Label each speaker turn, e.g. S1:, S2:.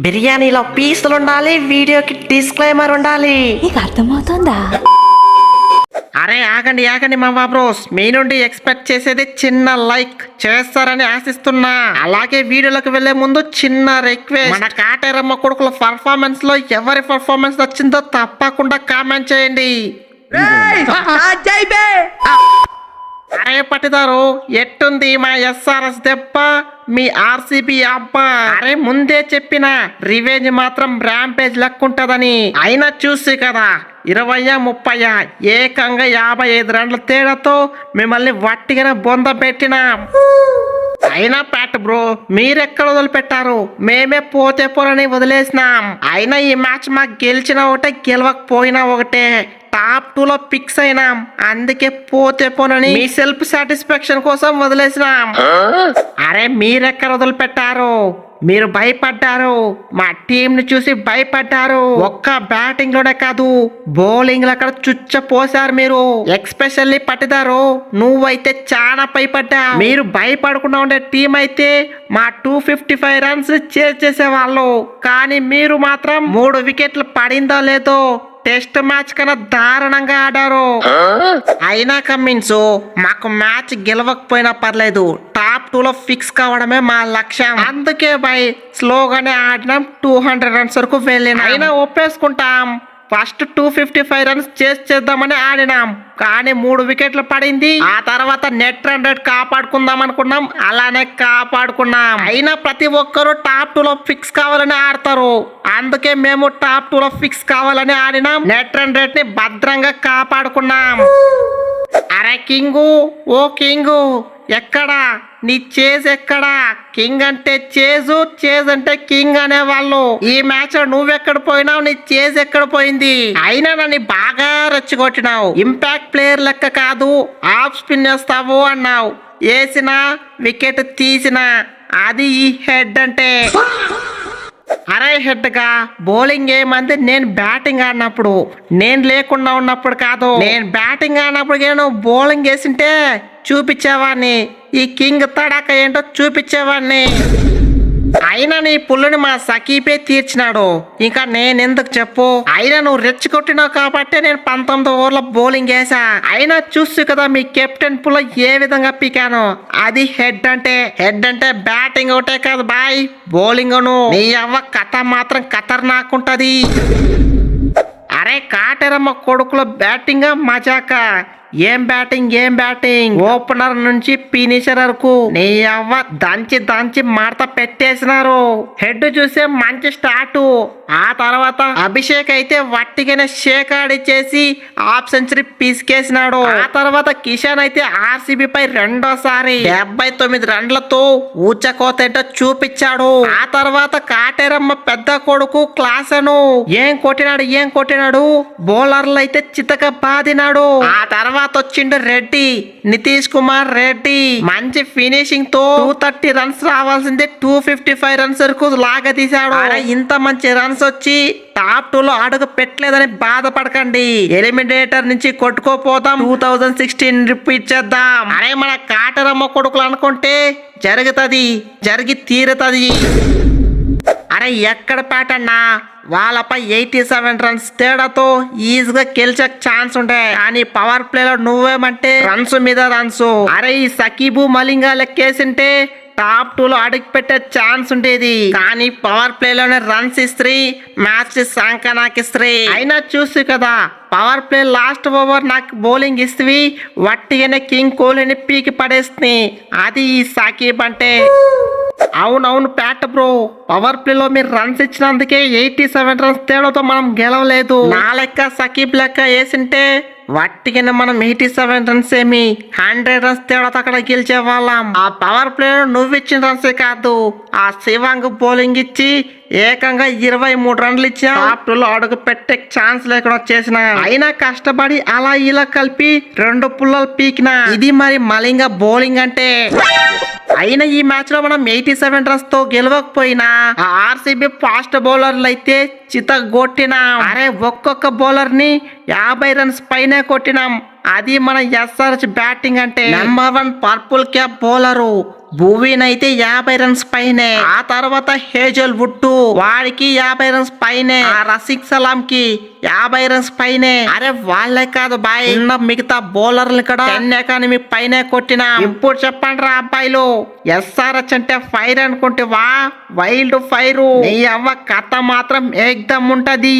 S1: బిర్యానీలో పీసులు ఉండాలి, వీడియోకి డిస్క్లైమర్ ఉండాలి.
S2: నీకు అర్థమవుతుందా?
S1: అరే ఆగండి ఆగండి మా బాబ్రోస్, మీ నుండి ఎక్స్పెక్ట్ చేసేది చిన్న లైక్ చేస్తారని ఆశిస్తున్నా. అలాగే వీడియోలోకి వెళ్లే ముందు చిన్న రిక్వెస్ట్, మన కాటేరమ్మ కొడుకుల పర్ఫార్మెన్స్ లో ఎవరి పర్ఫార్మెన్స్ నచ్చిందో తప్పకుండా కామెంట్ చేయండి. అరే పట్టిదారు, ఎట్టుంది మా ఎస్ఆర్ఎస్ దెబ్బ, మీ ఆర్సీబీ అబ్బా? అరే ముందే చెప్పిన రివెంజ్ మాత్రం ర్యాంపేజ్ లెక్కుంటదని. అయినా చూసి కదా 20-30 ఏకంగా 55 రన్ల తేడాతో మిమ్మల్ని వట్టిగా బొంద పెట్టినా. అయినా ప్యాట్ బ్రో, మీరెక్కడ వదిలిపెట్టారు? మేమే పోతే పోరని వదిలేసినాం. అయినా ఈ మ్యాచ్ మాకు గెలిచిన ఒకటే, గెలవకపోయినా ఒకటే. టాప్ 2లో ఫిక్స్ అయినాం, అందుకే పోతే పోనని మీ సెల్ఫ్ సాటిస్ఫాక్షన్ కోసం వదిలేసినాం. అరే మీరెక్కడ వదిలిపెట్టారు? మీరు భయపడ్డారు, మా టీం ని చూసి భయపడ్డారు. ఒక్క బ్యాటింగ్ లోనే కాదు, బౌలింగ్ లో అక్కడ చుచ్చ పోసారు మీరు. ఎక్స్పెషల్లీ పట్టిదారు, నువ్వైతే చాలా భయపడ్డా. మీరు భయపడకుండా ఉండే టీం అయితే మా 255 రన్స్ చేసేవాళ్ళు. కానీ మీరు మాత్రం 3 వికెట్లు పడిందో లేదో టెస్ట్ మ్యాచ్ కన్నా దారుణంగా ఆడారు. అయినా కమ్మిన్స్, మాకు మ్యాచ్ గెలవకపోయినా పర్లేదు, టాప్ 2లో ఫిక్స్ కావడమే మా లక్ష్యం. అందుకే బై స్లోగానే ఆడినాం, 200 రన్స్ వరకు వెళ్ళినాం. అయినా ఒప్పేసుకుంటాం, ఫస్ట్ 255 రన్స్ చేద్దామని ఆడినాం. కానీ 3 వికెట్లు పడింది. ఆ తర్వాత నెట్ రన్ రేట్ కాపాడుకుందాం అనుకున్నాం, అలానే కాపాడుకున్నాం. అయినా ప్రతి ఒక్కరు టాప్ 2లో ఫిక్స్ కావాలని ఆడతారు. అందుకే మేము టాప్ 2లో ఫిక్స్ కావాలని ఆడినాం, నెట్ రన్ రేట్ ని భద్రంగా కాపాడుకున్నాం. అరే కింగు, ఓ కింగు, ఎక్కడా నీ చేజ్ ఎక్కడా? కింగ్ అంటే చేజు, చేజ్ అంటే కింగ్ అనేవాళ్ళు. ఈ మ్యాచ్ లో నువ్వెక్కడ పోయినావు, నీ చేజ్ ఎక్కడ పోయింది? అయినా నన్ను బాగా రెచ్చగొట్టినావు. ఇంపాక్ట్ ప్లేయర్ లెక్క కాదు, ఆఫ్ స్పిన్ వేస్తావు అన్నావు. వేసినా వికెట్ తీసినా, అది ఈ హెడ్ అంటే. అరే హెడ్ గా బౌలింగ్ ఏమంది నేను బ్యాటింగ్ ఆడినప్పుడు, నేను లేకుండా ఉన్నప్పుడు కాదు. నేను బ్యాటింగ్ ఆడినప్పుడు నువ్వు బౌలింగ్ వేసింటే చూపించేవాడిని, ఈ కింగ్ తడాక ఏంటో చూపించేవాడిని. అయినా నీ పుల్లుని మా సకీపే తీర్చినాడు, ఇంకా నేనెందుకు చెప్పు? అయినా నువ్వు రెచ్చికొట్టినావు కాబట్టి నేను 19 ఓవర్ల బౌలింగ్ వేసా. అయినా చూసు కదా మీ కెప్టెన్ పుల్ల ఏ విధంగా పీకాను. అది హెడ్ అంటే. హెడ్ అంటే బ్యాటింగ్ ఒకటే కాదు బాయ్, బౌలింగ్ నీ అవ్వ కథ మాత్రం ఖతర్నాకుంటది. అరే కాటేరమ్మ కొడుకుల బ్యాటింగ్ మజాక. ఏం బ్యాటింగ్, ఓపెనర్ నుంచి ఫినిషర్ వరకు నీ అవ్వ దంచి మార్త పెట్టేసినారు. హెడ్ చూసే మంచి స్టార్ట్. ఆ తర్వాత అభిషేక్ అయితే వట్టిగానే షేక్ ఆడిచ్చేసి హాఫ్ సెంచరీ పీసుకేసినాడు. ఆ తర్వాత కిషన్ అయితే ఆర్సీబీ పై రెండోసారి 79 రన్లతో ఊచకోతేటో చూపించాడు. ఆ తర్వాత కాటేరమ్మ పెద్ద కొడుకు క్లాసను ఏం కొట్టినాడు. బౌలర్లు అయితే చితక బాదినాడు. ఆ తర్వాత వచ్చిండు రెడ్డి, నితీష్ కుమార్ రెడ్డి, మంచి ఫినిషింగ్ తో 230 రన్స్ రావాల్సిందే 255 రన్స్ వరకు లాగా తీశాడు. ఇంత మంచి రన్స్ వచ్చి టాప్ 2లో అడుగు పెట్టలేదని బాధపడకండి. ఎలిమినేటర్ నుంచి కొట్టుకోపోతాం, 2016 రిపీట్ చేద్దాం. అరే మన కాటరమ్మ కొడుకులు అనుకుంటే జరుగుతుంది, జరిగి తీరుతుంది. అరే ఎక్కడ పేటన్నా, వాళ్ళపై 87 రన్స్ తేడాతో ఈజీగా గెలిచే ఛాన్స్ ఉంటాయి. కానీ పవర్ ప్లేలో నువ్వేమంటే రన్స్ మీద రన్స్. అరే ఈ సకీబు మలింగా లెక్కేసింటే టాప్ 2లో అడుగు పెట్టే ఛాన్స్ ఉండేది. కానీ పవర్ ప్లేలోనే రన్స్ ఇస్త్రీ, మ్యాచ్ సంకనాకిస్త్రీ. అయినా చూసి కదా పవర్ ప్లే లాస్ట్ ఓవర్ నాకు బౌలింగ్ ఇస్తవి, వట్టిగానే కింగ్ కోహ్లీని పీకి పడేస్తుంది. అది ఈ సకీబ్ అంటే. అవునవును ప్యాట్ బ్రో, పవర్ ప్లేలో మీరు రన్స్ ఇచ్చినందుకే 87 రన్స్ తేడాతో మనం గెలవలేదు. నా లెక్క సకీబ్ లెక్క వేసింటే వట్టిగానే మనం 87 రన్స్ ఏమి 100 రన్స్ తేడాతో అక్కడ గెలిచే వాళ్ళం. ఆ పవర్ ప్లేలో నువ్వు ఇచ్చిన రన్సే కాదు, ఆ శివాంగ్ బౌలింగ్ ఇచ్చి ఏకంగా 23 రన్లు ఇచ్చా. టాప్ 2లో అడుగు పెట్టే ఛాన్స్ లేకుండా చేసిన. అయినా కష్టపడి అలా ఇలా కలిపి 2 పుల్లలు పీకిన. ఇది మరి మలింగ బౌలింగ్ అంటే. అయినా ఈ మ్యాచ్ లో మనం 87 రన్స్ తో గెలవకపోయినా ఆర్సీబీ ఫాస్ట్ బౌలర్లు అయితే చితగొట్టినాం. అరే ఒక్కొక్క బౌలర్ ని 50 రన్స్ పైన కొట్టినాం. అది మన ఎస్ఆర్హెచ్ బ్యాటింగ్ అంటే. నంబర్ 1 పర్పుల్ క్యాప్ బౌలరు భువీన్ అయితే 50 రన్స్ పైనే. ఆ తర్వాత హేజల్ వుడ్ వాడికి 50 రన్స్ పైనే. ఆ రసిక్ సలాం కి 50 రన్స్ పైనే. అరే వాళ్ళే కాదు బాయ్, ఉన్న మిగతా బౌలర్లు కూడా 10 ఎకానమీ పైనే కొట్టినా. ఇప్పుడు చెప్పండి రా అబ్బాయిలు, ఎస్ఆర్హెచ్ అంటే ఫైర్ అనుకుంటేవా? Wild fire. నీ అవ్వ కథ మాత్రం ఏకదమ్ ఉంటది.